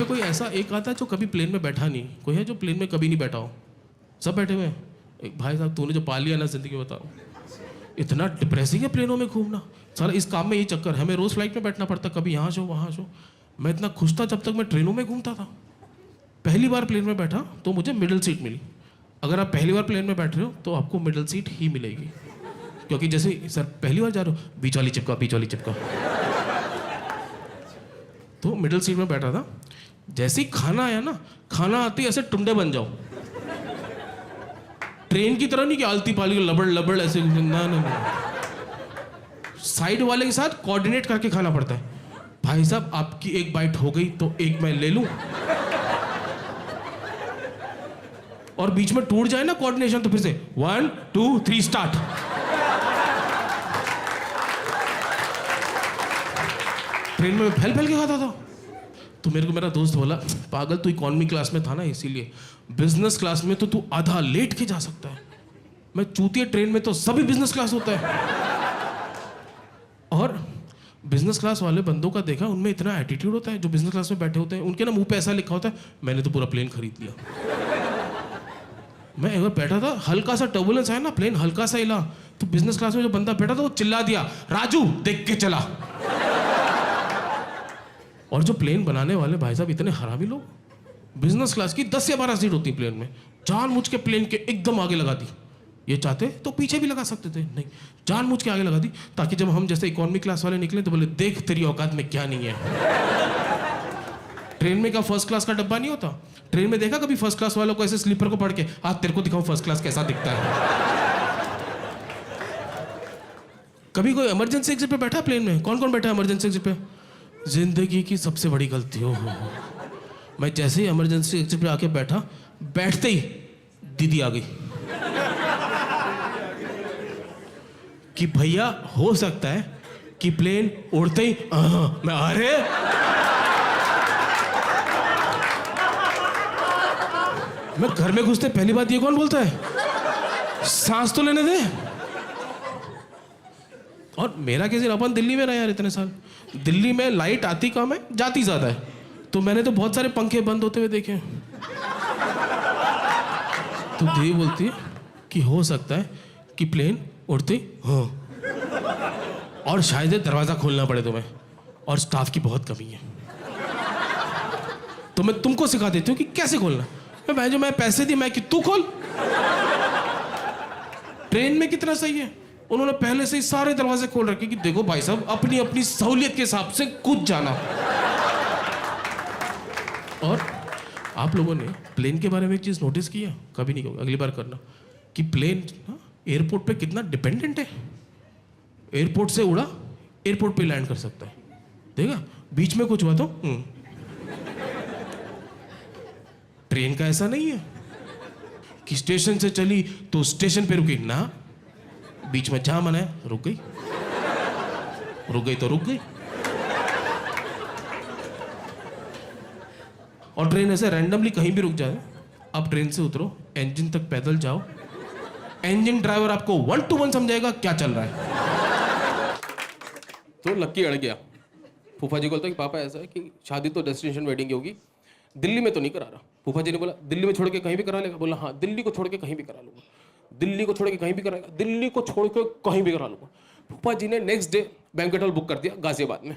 कोई ऐसा एक आता है जो कभी प्लेन में बैठा नहीं, कोई है जो प्लेन में कभी नहीं बैठा हो? सब बैठे हुए हैं। एक भाई साहब तूने जो पा लिया ना जिंदगी, बताओ इतना डिप्रेसिंग है प्लेनों में घूमना। सारा इस काम में ये चक्कर है, हमें रोज फ्लाइट में बैठना पड़ता, कभी यहाँ सो वहाँ सो। मैं इतना खुश था जब तक मैं ट्रेनों में घूमता था। पहली बार प्लेन में बैठा तो मुझे मिडिल सीट मिली। अगर आप पहली बार प्लेन में बैठ रहे हो तो आपको मिडिल सीट ही मिलेगी, क्योंकि जैसे सर पहली बार जा रहे हो, बीच वाली चिपका, बीच वाली चिपका। तो मिडिल सीट में बैठा था। जैसे ही खाना आया ना, खाना आते ही ऐसे टुंडे बन जाओ। ट्रेन की तरह नहीं कि आलती पाली लबड़ लबड़ ऐसे, ना ना ना, साइड वाले के साथ कोऑर्डिनेट करके खाना पड़ता है। भाई साहब आपकी एक बाइट हो गई तो एक मैं ले लूं, और बीच में टूट जाए ना कोऑर्डिनेशन तो फिर से 1 2 3 स्टार्ट। ट्रेन में फैल फैल के खाता था। तो मेरे को मेरा दोस्त बोला, पागल तू इकोनॉमी क्लास में था ना इसीलिए, बिजनेस क्लास में तो तू आधा लेट के जा सकता है। मैं चूतिया ट्रेन में तो सभी बिजनेस क्लास होता है। और बिजनेस क्लास वाले बंदों का देखा, उनमें इतना एटीट्यूड होता है जो बिजनेस क्लास में बैठे होते हैं। उनके ना मुंह पे ऐसा लिखा होता है, मैंने तो पूरा प्लेन खरीद लिया। मैं एक बार बैठा था, हल्का सा टर्बुलेंस आया ना, प्लेन हल्का सा हिला, तो बिजनेस क्लास में जो बंदा बैठा था वो चिल्ला दिया, राजू देख के चला। और जो प्लेन बनाने वाले भाई साहब इतने हरामी लोग, बिजनेस क्लास की 10 या 12 सीट होती प्लेन में, जानबूझ के प्लेन के एकदम आगे लगा दी। ये चाहते तो पीछे भी लगा सकते थे, नहीं जानबूझ के आगे लगा दी, ताकि जब हम जैसे इकोनॉमी क्लास वाले निकले तो बोले देख तेरी औकात में क्या नहीं है। ट्रेन में क्या फर्स्ट क्लास का डब्बा नहीं होता? ट्रेन में देखा कभी फर्स्ट क्लास वालों को ऐसे स्लीपर को पढ़ के, आज तेरे को दिखाऊं फर्स्ट क्लास कैसा दिखता है। कभी कोई इमरजेंसी एग्जिट पे बैठा प्लेन में? कौन कौन बैठा है इमरजेंसी एग्जिट पे? जिंदगी की सबसे बड़ी गलती हो। मैं जैसे ही इमरजेंसी एग्जिट पे आके बैठा, बैठते ही दीदी आ गई कि भैया हो सकता है कि प्लेन उड़ते ही मैं, अरे मैं घर में घुसते पहली बात ये कौन बोलता है, सांस तो लेने दे। और मेरा कैसे, अपन दिल्ली में रहा यार इतने साल, दिल्ली में लाइट आती कम है, जाती ज्यादा है, तो मैंने तो बहुत सारे पंखे बंद होते हुए देखे। तो दीदी बोलती है कि हो सकता है कि प्लेन उड़ते हाँ, और शायद दरवाजा खोलना पड़े तुम्हें, और स्टाफ की बहुत कमी है, तो मैं तुमको सिखा देती हूँ कि कैसे खोलना। मैं जो मैं पैसे दी, मैं कि तू खोल। ट्रेन में कितना सही है, उन्होंने पहले से ही सारे दरवाजे खोल रखे कि देखो भाई साहब अपनी अपनी सहूलियत के हिसाब से कूद जाना। और आप लोगों ने प्लेन के बारे में एक चीज नोटिस किया, कभी नहीं करूंगा, अगली बार करना, कि प्लेन एयरपोर्ट पे कितना डिपेंडेंट है। एयरपोर्ट से उड़ा, एयरपोर्ट पे लैंड कर सकता है, देखा बीच में कुछ हुआ तो। ट्रेन का ऐसा नहीं है कि स्टेशन से चली तो स्टेशन पे रुकी ना, बीच में जाम है, रुक गई, रुक गई तो रुक गई। और ट्रेन ऐसे रैंडमली कहीं भी रुक जाए, आप ट्रेन से उतरो, इंजन तक पैदल जाओ, इंजन ड्राइवर आपको 1 to 1 समझाएगा क्या चल रहा है। तो लक्की अड़ गया। फूफा जी बोलता कि पापा ऐसा है कि शादी तो डेस्टिनेशन वेडिंग होगी, दिल्ली में तो नहीं करा रहा। फूफा जी ने बोला दिल्ली में छोड़ के कहीं भी करा लेगा? बोला हाँ, दिल्ली को छोड़ के कहीं भी करा लूंगा, दिल्ली को छोड़ के कहीं भी कराएगा, दिल्ली को छोड़ के कहीं भी करा लूंगा। फूफा जी ने next day banquet hall book कर दिया गाजियाबाद में।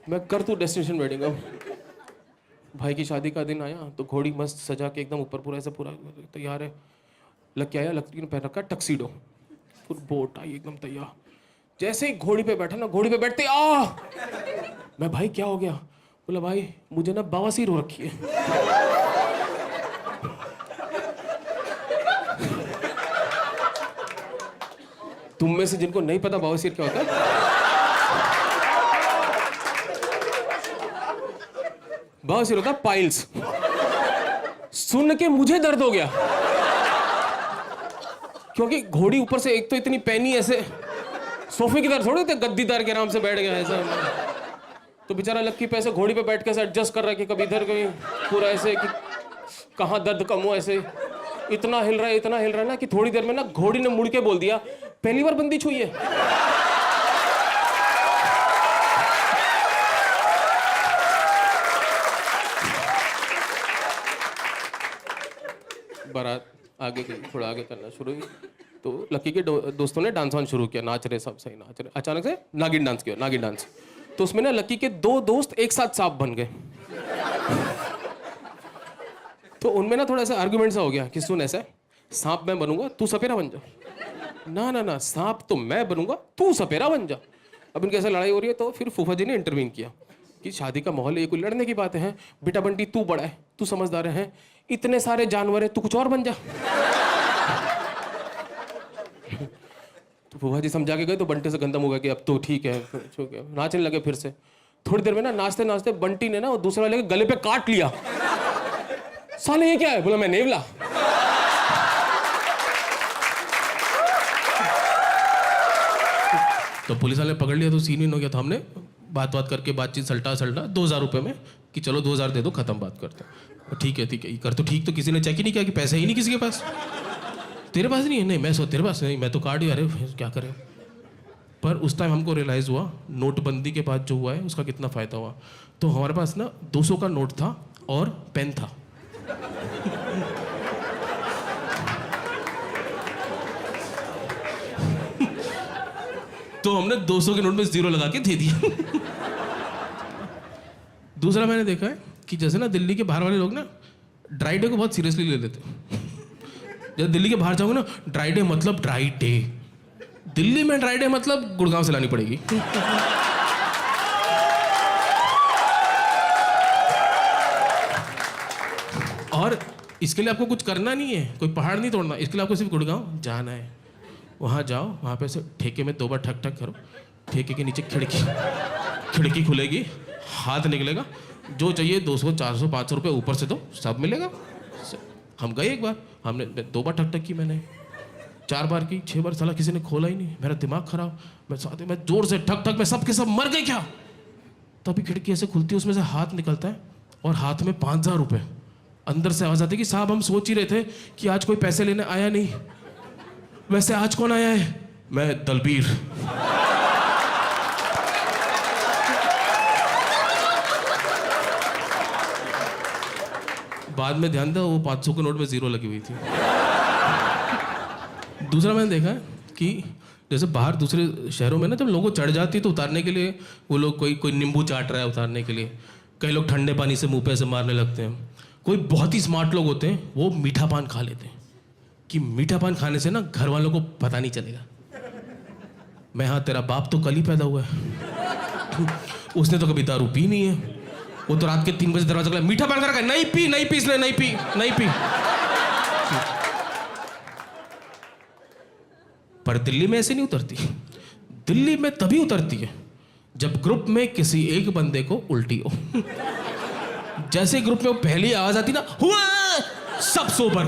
मैं कर तू डेस्टिनेशन वेडिंग। अब भाई की शादी का दिन आया तो घोड़ी मस्त सजा के एकदम ऊपर पूरा ऐसा पूरा तैयार है। लग आया, लड़की ने पहन रखा टक्सीडो, फिर बोट आई एकदम तैयार। जैसे ही घोड़ी पे बैठा ना, घोड़ी पे बैठते मैं भाई क्या हो गया? बोला भाई मुझे ना बवासीर हो रखी है। तुम में से जिनको नहीं पता बवासीर क्या होता है, बवासीर होता है पाइल्स। सुन के मुझे दर्द हो गया, क्योंकि घोड़ी ऊपर से एक तो इतनी पैनी, ऐसे सोफे की तरह थोड़े थे, गद्दीदार के आराम से बैठ गया ऐसा। तो बेचारा लक्की पे ऐसे घोड़ी पे बैठ के ऐसे एडजस्ट कर रहा है कि कभी इधर कहीं पूरा ऐसे कि कहाँ दर्द कम हो, ऐसे इतना हिल रहा है, इतना हिल रहा है ना कि थोड़ी देर में ना घोड़ी ने मुड़ के बोल दिया पहली बार बंदी छुई है। बारात आगे गई, थोड़ा आगे चलना शुरू हुई, तो लकी के दोस्तों ने डांस वांस शुरू किया, नाच रहे सब सही नाच रहे, अचानक से नागिन डांस किया, नागिन डांस। तो उसमें ना लकी के 2 दोस्त एक साथ सांप बन गए। तो उनमें ना थोड़ा सा आर्गुमेंट सा हो गया कि सुन ऐसा, सांप मैं बनूंगा तू सपेरा बन जा। ना ना ना, सांप तो मैं बनूंगा तू सपेरा बन जा। अब इनकी ऐसा लड़ाई हो रही है, तो फिर फूफा जी ने इंटरवीन किया कि शादी का माहौल है, ये कोई लड़ने की बात है, बेटा बंटी तू बड़ा है, तू समझदार है, इतने सारे जानवर है, तू कुछ और बन जा। तो फूफा जी समझा के गए, तो बंटी से गंदा मुँह कि अब तो ठीक है, नाचने लगे फिर से। थोड़ी देर में ना नाचते नाचते बंटी ने ना वो दूसरा लेके गले पे काट लिया। साले ये क्या है? बोला मैं नेवला। तो पुलिस वाले पकड़ लिया, तो सीन हो गया। तो हमने बात करके बातचीत सल्टा 2000 रुपये में कि चलो 2000 दे दो, खत्म बात करते हैं। ठीक है ये कर, तो ठीक। तो किसी ने चेक ही नहीं किया कि पैसे ही नहीं किसी के पास। तेरे पास नहीं है? नहीं, मैं सो तेरे पास नहीं, मैं तो कार्ड ही, अरे क्या करें। पर उस टाइम हमको रियलाइज़ हुआ नोटबंदी के बाद जो हुआ है उसका कितना फ़ायदा हुआ। तो हमारे पास ना 200 का नोट था और पेन था। तो हमने 200 के नोट में 0 लगा के दे दिया। दूसरा मैंने देखा है कि जैसे ना दिल्ली के बाहर वाले लोग ना ड्राई डे को बहुत सीरियसली ले लेते हैं। जब दिल्ली के बाहर जाओगे ना, ड्राई डे मतलब ड्राई डे। दिल्ली में ड्राई डे मतलब गुड़गांव से लानी पड़ेगी। और इसके लिए आपको कुछ करना नहीं है, कोई पहाड़ नहीं तोड़ना, इसके लिए आपको सिर्फ गुड़गांव जाना है। वहाँ जाओ, वहाँ पे से ठेके में 2 बार ठक ठक करो, ठेके के नीचे खिड़की खुलेगी, हाथ निकलेगा, जो चाहिए 200 400 500 रुपये ऊपर से दो, सब मिलेगा। हम गए एक बार, हमने 2 बार ठक ठक की, मैंने 4 बार की, 6 बार, साला किसी ने खोला ही नहीं। मेरा दिमाग खराब, मैं जोर से ठक ठक में सब के सब मर गए क्या। तभी खिड़की ऐसे खुलती है, उसमें से हाथ निकलता है और हाथ में 5000 रुपये। अंदर से आवाज़ आती है कि साहब हम सोच ही रहे थे कि आज कोई पैसे लेने आया नहीं। वैसे आज कौन आया है? मैं दलबीर। बाद में ध्यान था वो 500 के नोट में 0 लगी हुई थी। दूसरा मैंने देखा है कि जैसे बाहर दूसरे शहरों में ना जब लोगों को चढ़ जाती है तो उतारने के लिए वो लोग कोई नींबू चाट रहा है उतारने के लिए, कई लोग ठंडे पानी से मुंह पे से मारने लगते हैं। कोई बहुत ही स्मार्ट लोग होते हैं, वो मीठा पान खा लेते हैं कि मीठा पान खाने से ना घर वालों को पता नहीं चलेगा। मैं हाँ, तेरा बाप तो कल ही पैदा हुआ है, उसने तो कभी दारू पी नहीं है, वो तो रात के 3 बजे दरवाजा खुला, मीठा पान कर, नहीं पी इसने, नहीं पी। पर दिल्ली में ऐसे नहीं उतरती। दिल्ली में तभी उतरती है जब ग्रुप में किसी एक बंदे को उल्टी हो। जैसे ग्रुप में वो पहली आवाज आती ना, हुआ, सब सोबर।